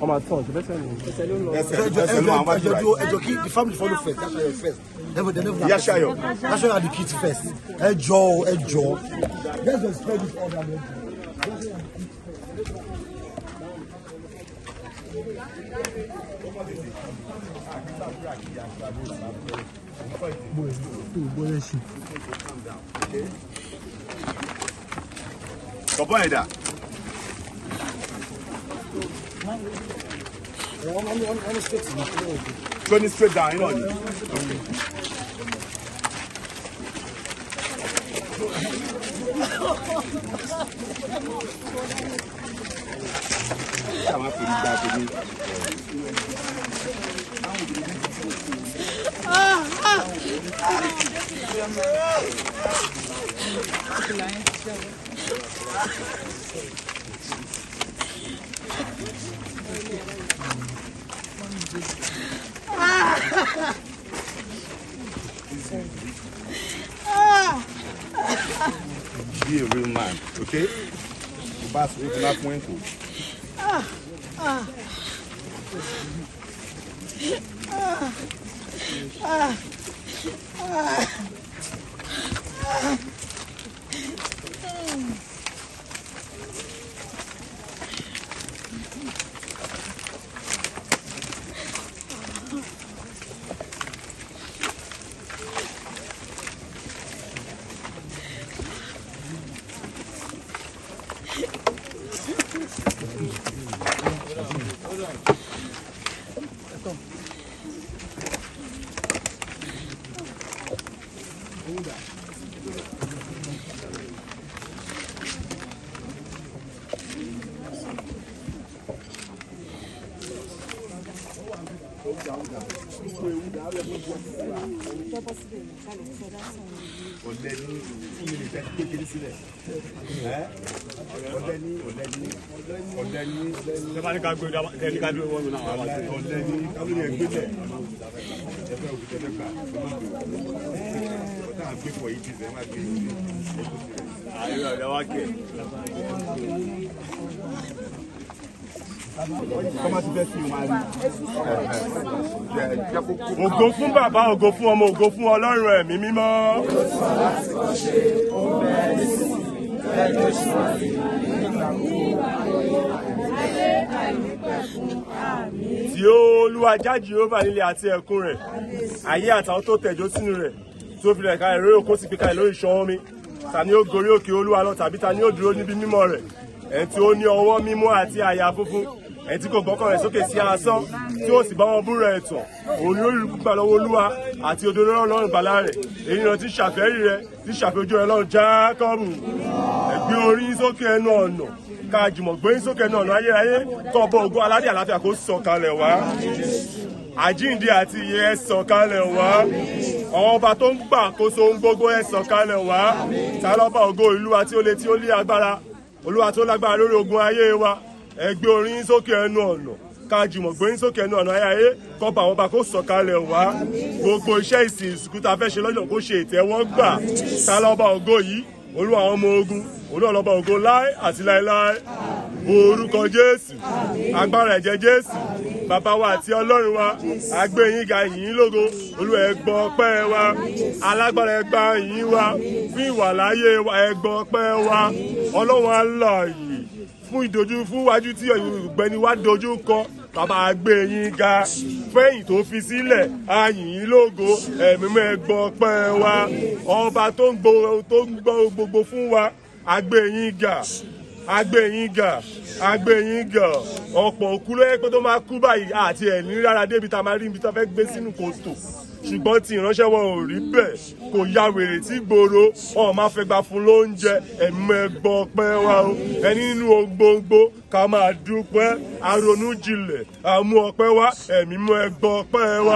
On m'attend, je vais faire the family follow first. That's why first. Never. That's why the kids first. Joe. Let's just spread this order. Turn it straight down, you know. Okay. Be a real man, okay? The boss will not win to. Ògo fún bàbá, ògo fún ọmọ, ògo fún Ọlọ́run ẹ̀mí mímọ́. Tí Olúwa já Jèhófà nílé àti ẹ̀kún rẹ̀, ayé àtàwọn tó tẹ̀dó sínú rẹ̀, tí ó fi rẹ̀ kalẹ̀ lórí òkú sì fi kalẹ̀ lórí ìṣàn omi. Ta ni ó gorí òkè Olúwa lọ, tàbí ta ni ó dúró níbi mímọ́ rẹ̀? Ẹni tí ó ní ọwọ́ mímọ́ àti àyà funfun, ẹni tí kò gbọ́kàn rẹ̀ sókè sí asán, tí ó sì bá wọn búra ẹ̀tàn. Òun ni ó rí gbà lọ́wọ́ Olúwa àti òdodo Ọlọ́run ìgbàlà rẹ̀. Èyí ni ti ṣàfẹ́rí rẹ̀, ti ṣàfẹ́jú rẹ̀ lọ́run Jákọ́bù. Ẹ gbé orí yín sókè ẹnu ọ̀nà, ká jùmọ̀ gbé yín sókè ẹnu ọ̀nà ayérayé, kọ́ bọ́ ògo aládé àlàáfíà kó sọ̀kalẹ̀ wá. Àjíǹde àti ìyè ẹ sọ̀kalẹ̀ wá. Àwọn ọba tó ń gbàkóso ohun gbogbo ẹ sọ̀kalẹ̀ wá. Ta lọ́ba ògo ìlú wa tí ó le tí ó lé agbára, Olúwa tó lágbára lórí ogun ayé wa. Ẹ gbé orí yín sókè ẹnu ọ̀nà, ká jùmọ̀ gbé yín sókè ẹnu ọ̀nà ayé, kọ́ bá àwọn ọba kó sọ̀kalẹ̀ wá. Gbogbo iṣẹ́ ìsìn ìsìnkú tá a fẹ́ ṣe lọ́jọ́ kó ṣe ìtẹ́wọ́gbà. Ta lọ́ba ògo yìí? Olúwa àwọn ọmọ ogun, Olúwa lọ́ba ògo láé àti láéláé. Orúkọ Jésù, agbára ẹ̀jẹ̀ Jésù, bàbá wa àti Ọlọ́run wa, a gbé yín ga, yìn lógo. Olúwa ẹ gbọ́ ọpẹ́ wa, alágbára ẹ gbà yín wa, fún ìwàláyé wa ẹ gbọ́ ọpẹ́ wa. Ọlọ́run alààyè, fún wájú tí ọ̀gbẹ́ni wa dojú kọ, bàbá gbé yín ga fẹ́yìn tó fi sílẹ̀ àyìn yín lógo ẹ̀mí mẹ́gbọ́ pẹ́ wa ọba tó ń gbọ́ gbogbo fún wa àgbé yín ga àgbé yín ga ọ̀pọ̀ òkú ló yẹ pé tó máa kú báyìí àti ẹ̀ní rárá débi tá a máa rí ibi tó fẹ́ gbé sínú kòtò ṣùgbọ́n tí ìránṣẹ́ wọn ò rí bẹ́ẹ̀ kò ya wèrè tí gbòòrò ọ̀ máa fẹ́ gbà fún lóúnjẹ ẹ̀mí ẹgbọ́ pẹ́ wa o ẹni nínú gbogbo ká máa dúpẹ́ àrònú jinlẹ̀ àmú ọpẹ́ wa ẹ̀mí ẹgbọ́ pẹ́ wa.